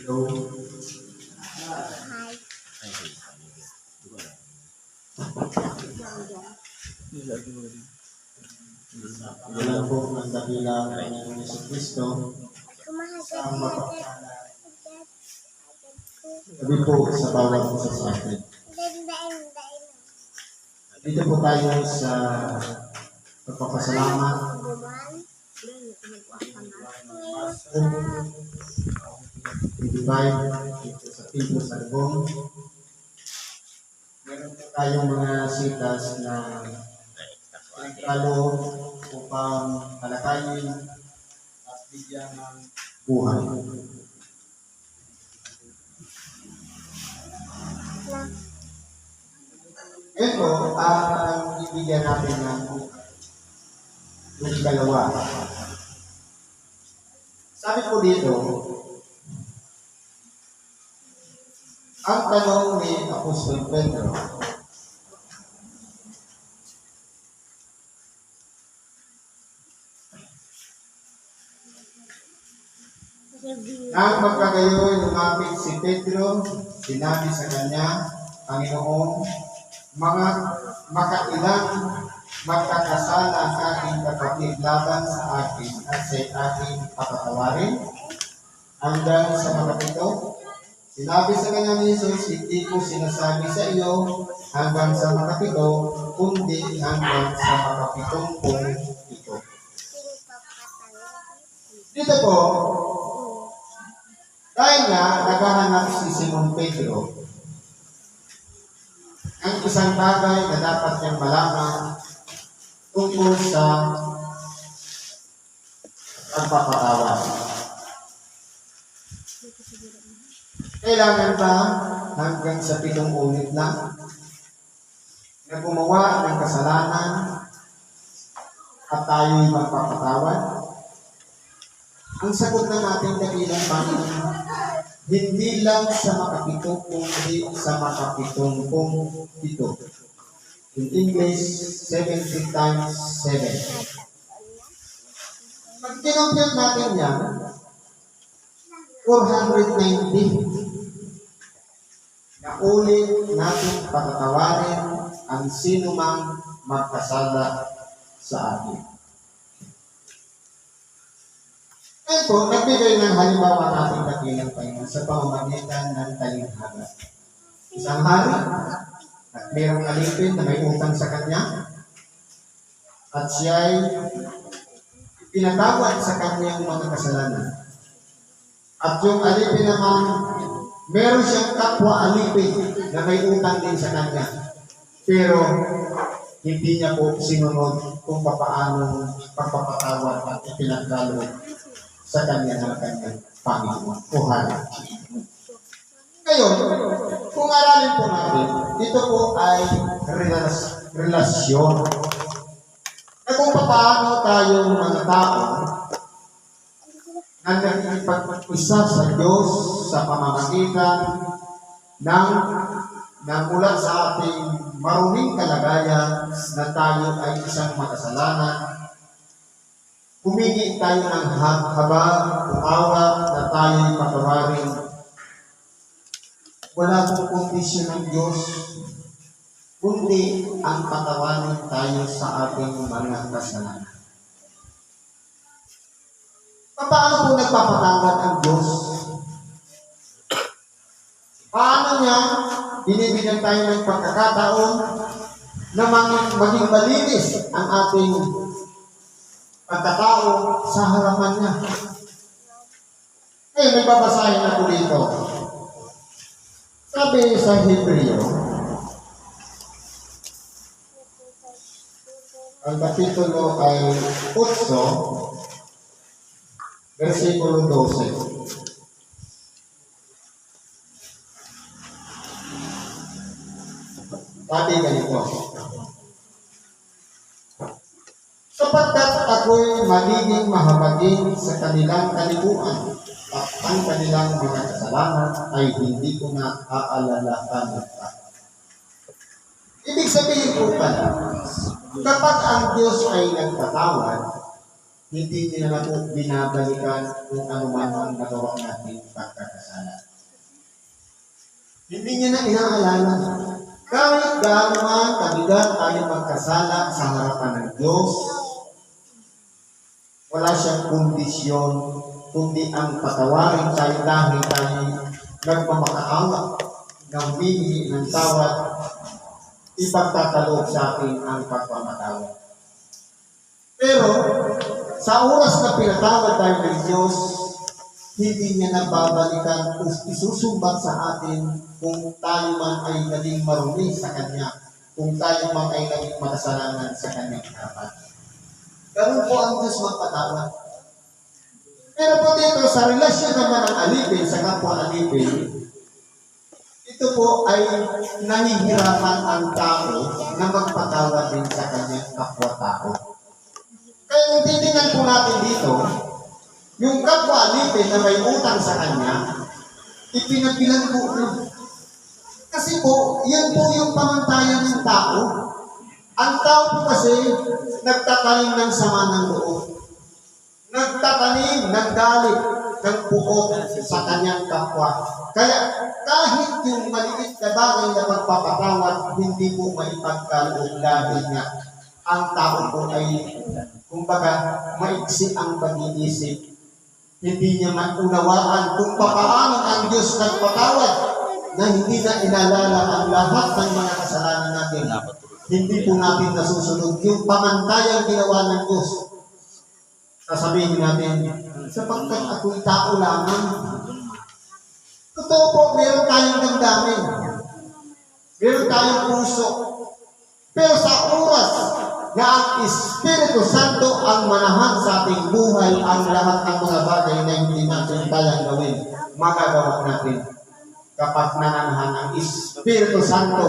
Hello. Ilan po ang dakilang Panginoon Yesu Kristo ang mapagpala. Sabi po sa bawat isa sa atin. Dito po tayo sa pagpapasalamat. Divine dito sa Templo sa Lubong. Meron po tayong mga sitas na pinagkalo upang palakayin at bigyan ng buhay. Ito ang ibigyan natin ng dalawa. Sabi po dito, ang tanong ni Apostol Pedro, nang magkagayoy lumapit si Pedro, sinabi sa kanya, Panginoon, mga makailang magkakasala ang aking kapatid laban sa akin at sa aking patatawarin hanggang sa makapito. Sinabi sa kanya ni Jesus, hindi ko sinasabi sa iyo hanggang sa makapito, kundi hanggang sa makapitong ito. Dito po, dahil nga naghahanap si Simon Pedro, ang isang bagay na dapat niyang malaman tungkol sa pagpapatawad. Kailangan ba hanggang sa 7 ulit na gumawa ng kasalanan at tayo'y magpapatawad? Ang sagot ng ating dakilang Panginoon, hindi lang sa makapito, kundi sa makapitong ito. In English, 70 times 7. Pag kinumpute natin yan, 490. Na ulit natin patatawarin ang sino mang magkasala sa atin. Ito, nagbigay ng halimbawa natin dakilang Panginoon sa pamamagitan ng talinghaga. Isang hari, at mayroong alipin na may utang sa kanya, at siya'y pinatawad sa kanyang mga kasalanan. At yung alipin naman, meron siyang kapwa alipin na may utang din sa kanya. Pero, hindi niya po sinunod kung paano pagpapatawad at ipinagdalo sa kanyang Panginoon o hari. Ngayon, kung aralin po natin, ito po ay relasyon. Na kung paano tayong mga tao na nakikipag-isa sa Diyos sa pamamagitan ng mula sa ating maruming kalagayan na tayo ay isang makasalanan. Humingi tayo ng habag o awa na tayo'y patawarin. Wala pong kondisyon ng Diyos, kundi ang patawarin tayo sa ating mga kasalanan. Paano po nagpapatawad ang Diyos? Paano niya binibigyan tayo ng pagkakataon na maging malinis ang ating pagkatao sa harapan niya? Eh, may babasahin ako dito. Sabi sa Hebreo, ang kapitulo ay 8, versikulo 12. Sabi ganito, sapagkat ako'y magiging mahabagin sa kanilang kalikuan at ang kanilang mga kasalanan ay hindi ko na aalalakan. Ibig sabihin po pala, kapag ang Diyos ay nagpatawad, hindi niya na po binabalikan kung ano man ang nagawa natin pagkakasala. Hindi niya na inaalala. Kahit gaano man kabigat tayo magkasala sa harapan ng Diyos, wala siyang kondisyon, kundi ang patawarin tayo dahil tayo nagmamakaawa na humingi ng tawad, ipagtatalog sa atin ang pagmamatawad. Pero, sa oras na pinatawad tayo ng Diyos, hindi niya na babalikan o isusumbat sa atin kung tayo man ay naging marumi sa Kanya, kung tayo man ay naging makasalanan sa Kanyang harapan. Ganun po ang Diyos magpatawad. Pero po dito, sa relasyon naman ng alipin sa kapwa-alipin, ito po ay nahihirapan ang tao na magpatawad din sa kanyang kapwa-tao. Kaya kung titingnan po natin dito, yung kapwa-alipin na may utang sa kanya, ipinabilan po niya. Kasi po, yan po yung pamantayan ng tao. Ang tao po kasi nagtatanim ng sama ng loob. Nagtatanim ng galit, ng puot sa kanyang kapwa. Kaya kahit yung maliit na bagay na pagpapatawad, hindi po maipagkaloob dahil nga ang tao po ay, kumbaga, maiksi ang pag-iisip. Hindi niya maunawaan kung paano ang Diyos nagpatawad na hindi na inalala ang lahat ng mga kasalanan natin. Hindi po natin nasusunod yung pamantayang ginawa ng Diyos. Sasabihin natin, sapagkat ako'y tao lamang. Totoo po, meron tayong damdamin. Meron tayong puso. Pero sa oras na ang Espiritu Santo ang manahan sa ating buhay, ang lahat ng mga bagay na hindi natin kayang gawin, magagawa natin. Kapag nananahan ang Espiritu Santo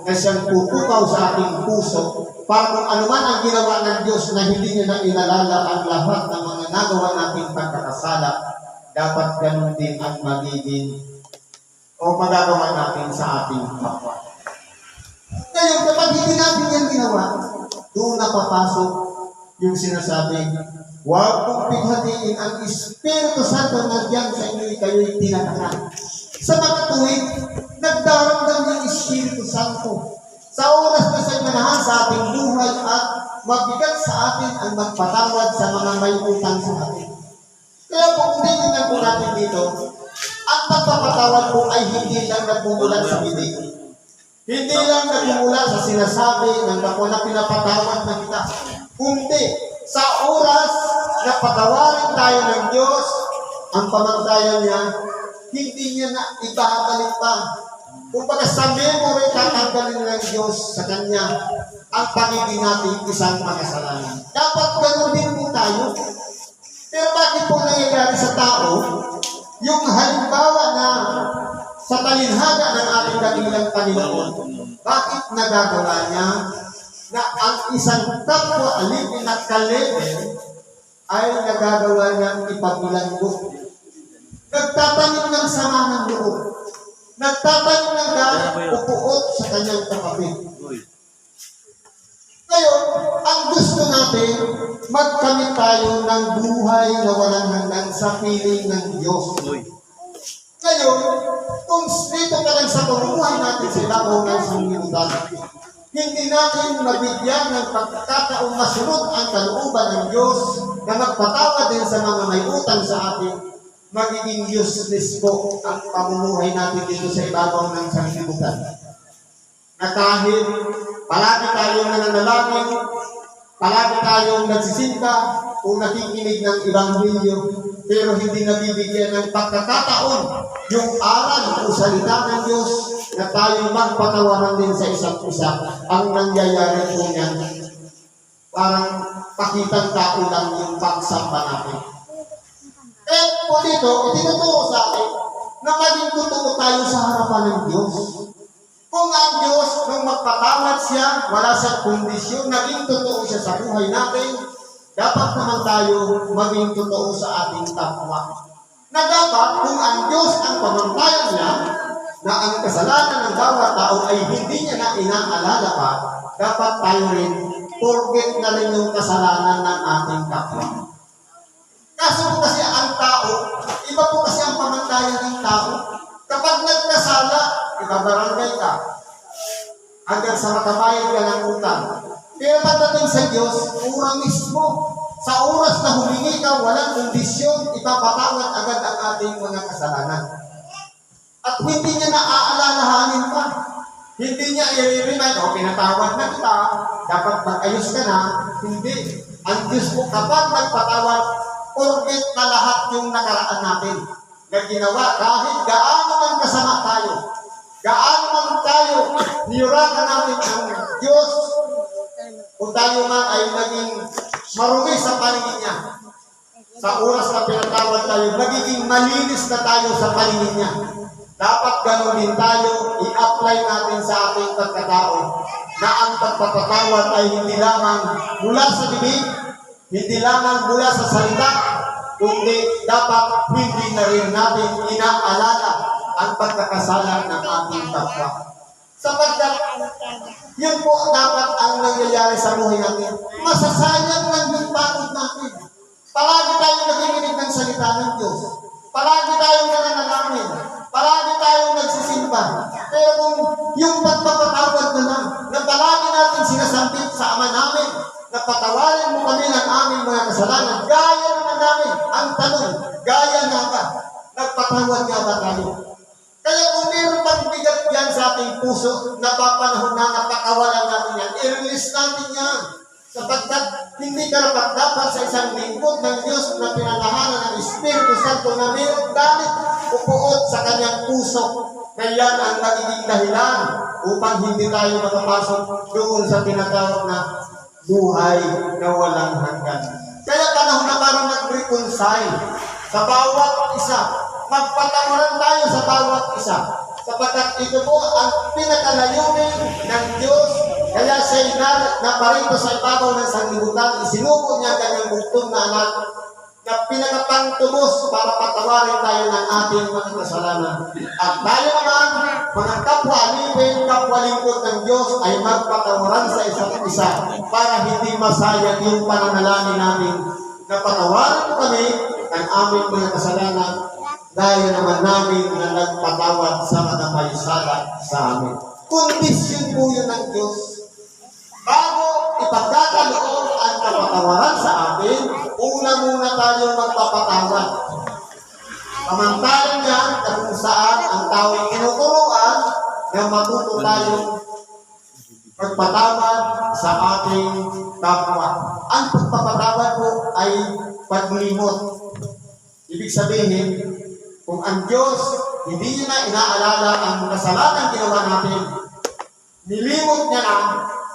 na siyang pupukaw sa ating puso, para kung ano man ang ginawa ng Diyos na hindi niya na inalala ang lahat ng mga nagawa nating pagkakasala, dapat ganun din ang magiging o magagawa natin sa ating kapwa. Ngayon, kapag hindi natin yan ginawa, doon napapasok yung sinasabi, huwag kong pighatiin ang Espiritu Santo na diyan sa inyo kayo'y tinatakan. Sa mga tuwid, nagdaramdam ng Espiritu Santo. Sa oras na siya'y manahan sa ating buhay at mabigat sa atin ang magpatawad sa mga may utang sa atin. Kaya po, kung titignan po natin dito, ang pagpapatawad po ay hindi lang nagmumula sa bibig. Hindi lang nagmumula sa sinasabi ng ako na pinapatawad na kita. Kundi, sa oras na patawarin tayo ng Diyos, ang pamantayan niya, hindi niya na ibabalik pa. Kumbaga sa memory, tatanggalin ng Diyos sa Kanya ang pagiging natin isang makasalanan. Dapat ganoon din po tayo. Pero bakit po nangyayari sa tao, yung halimbawa na sa talinhaga ng ating dakilang Panginoon, bakit nagagawa niya na ang isang kapwa alipin na kalebe ay nagagawa niyang ipagbilanggo? Nagtatanim ng sama ng loob. Nagtatanim ng galit o puot sa kanyang kapatid. Ngayon, ang gusto natin, magkamit tayo ng buhay na walang hanggan sa piling ng Diyos. Ngayon, kung dito ka lang sa pamumuhay natin sa ibabaw ng sanglibutan, hindi natin mabigyan ng pagkakataong masunod ang kalooban ng Diyos na magpatawad din sa mga may utang sa atin, magiging useless po ang pamumuhay natin dito sa ibabaw ng sanglibutan. Na kahit palagi tayong nananalangin, palagi tayong nagsisinta o nakikinig ng Ebanghelyo, pero hindi nabibigyan ng pagkakataon yung aral o salita ng Diyos na tayo magpatawaran din sa isa't isa. Ang nangyayari po niyan, parang pakitang tao lang yung pagsamba natin. Eh po dito, itinuturo sa atin na maging totoo tayo sa harapan ng Diyos. Kung ang Diyos, nung magpatawad siya, wala siyang kondisyon, naging totoo siya sa buhay natin, dapat naman tayo maging totoo sa ating kapwa. Na dapat, kung ang Diyos ang pamantayan niya, na ang kasalanan ng bawat tao ay hindi niya na inaalala pa, dapat tayo rin forget na rin yung kasalanan ng ating kapwa. Kaso po kasi ang tao, iba po kasi ang pamantayan ng tao. Kapag nagkasala, ibabarangay ka. Hanggang sa makabayad ka ng utang. Pero pagdating sa Diyos, urang mismo. Sa oras na humingi ka, walang kondisyon, ipapatawad agad ang ating mga kasalanan. At hindi niya naaalalahanin pa. Hindi niya i-remind, pinatawad na kita, dapat mag-ayos ka na. Hindi. Ang Diyos po, kapag nagpatawad, forget na lahat yung nakaraan natin na ginawa. Kahit gaano man kasama tayo, gaano man tayo, niyurakan natin ang Diyos, kung tayo man ay naging marumi sa paningin niya. Sa oras na pinatawad tayo, magiging malinis na tayo sa paningin niya. Dapat gano'n din tayo, i-apply natin sa ating pagkatao na ang pagpapatawad ay hindi lamang mula sa bibig, hindi lamang mula sa salita, kundi dapat hindi na rin natin inaalala ang pagkakasala ng ating kapwa. Sapagkat yun po dapat ang nangyayari sa buhay natin. Masasayang lang yung pagod natin. Palagi tayong nakikinig ng salita ng Diyos. Palagi tayong nananalangin. Palagi tayong nagsisimba. Pero kung yung pagpapatawad na lang, na palagi natin sinasambit sa Ama namin, na patawarin mo kami ng aming mga kasalanan, gaya naman namin ang tanong, gaya nga ba? Nagpatawad nga ba tayo? Kaya kung meron pang bigat yan sa ating puso, napapanahon na napakawalan natin yan, i-release natin yan. Sapagkat hindi karapat-dapat sa isang lingkod ng Diyos na pinangahanan ng Espiritu Santo na mayroong galit upuot sa kanyang puso. Kaya yan ang nagiging dahilan upang hindi tayo makapasok doon sa tinatawag na buhay na walang hanggan. Kaya panahon na para mag-reconcile sa bawat isa. Magpatawaran tayo sa bawat isa. Sapagkat ito po ang pinakalayunin ng Diyos. Kaya siya naparito sa ibabaw ng sanglibutan, isinuko niya ang kanyang bugtong na anak na pinakapangtubos para patawarin tayo ng ating mga kasalanan. At tayo naman, mga kapwa-alipin, kapwa-lingkod ng Diyos ay magpatawaran sa isa't isa para hindi masayang yung pananalangin namin na patawarin mo kami ng aming mga kasalanan dahil naman namin na nagpatawad sa mga may sala sa amin. Kondisyon po yun ng Diyos. Bago ipagkakaloon ang kapatawaran sa atin, una muna tayo magpapatawad. Samantalang yan, kung saan ang tao'y tinuturuan na matuto tayong magpatawad sa ating kapwa. Ang pagpapatawad po ay paglimot. Ibig sabihin, kung ang Diyos hindi niya na inaalala ang kasalanan ginawa natin, nilimot niya na,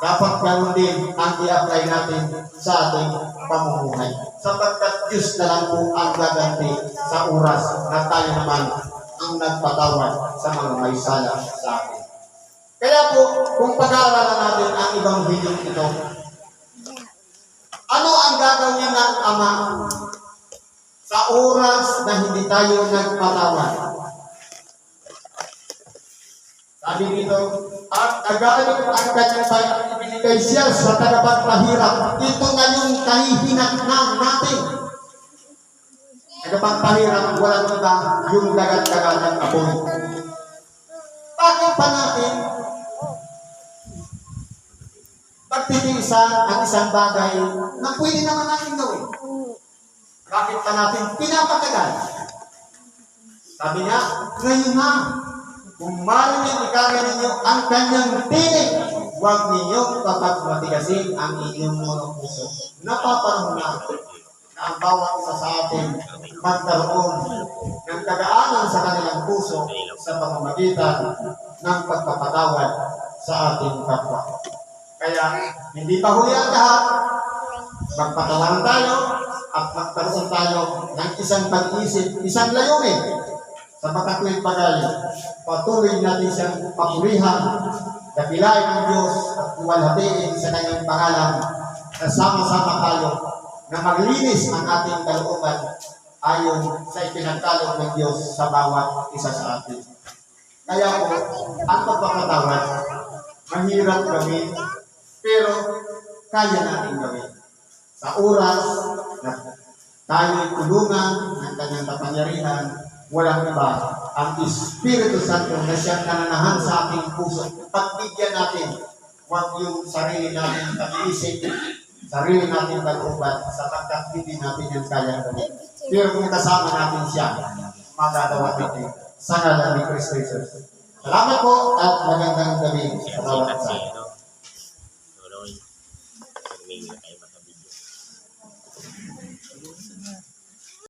dapat ganoon din ang i-apply natin sa ating pamumuhay. Sapagkat Diyos na lang po ang gaganti sa oras na tayo naman ang nagpatawad sa mga may sala sa atin. Kaya po, kung pag-aaralan natin ang ibang video ito, ano ang gagawin ng Ama sa oras na hindi tayo nagpatawad? Sabi dito, at nagalit ang kanyang ibinigay siya sa tagapagpahirap. Ito na yung kahihinatnan natin. Tagapagpahirap, walang iba yung dagat-dagat ng apoy. Bakit pa natin pagtitiisan ang isang bagay na pwede naman natin gawin? Bakit pa natin pinapatagal? Sabi niya, ngayon na, kung marinig ikaga ninyo ang kanyang tinig, huwag ninyong papagmatigasin ang inyong mga puso. Napapanahon na ang bawat isa sa atin magkaroon ng kagaanan sa kanilang puso sa pamamagitan ng pagpapatawad sa ating kapwa. Kaya, hindi pa huli ang lahat. Magpatawaran tayo at magkaroon tayo ng isang pag-isip, isang layunin sa matatuwing pagay. Patuloy natin siyang papurihan, dakilain ng Diyos at luwalhatiin sa kanyang pangalan na sama-sama tayo na maglinis ang ating kalooban ayon sa ipinagkaloob ng Diyos sa bawat isa sa atin. Kaya po, ang pagpapatawad, mahirap gawin, pero kaya natin gawin. Sa oras na tayo'y tulungan ng kanyang kapangyarihan, walang iba, ang Espiritu Santo na siyang nananahan sa ating puso. Pagbigyan natin, huwag yung sarili natin pag-iisip, sarili natin kalooban, sapagkat hindi natin yan kaya gawin. Pero kung kasama natin siya, magagawa natin sa ngalan ni Kristo Jesus. Salamat po at magandang gabi sa bawat isa.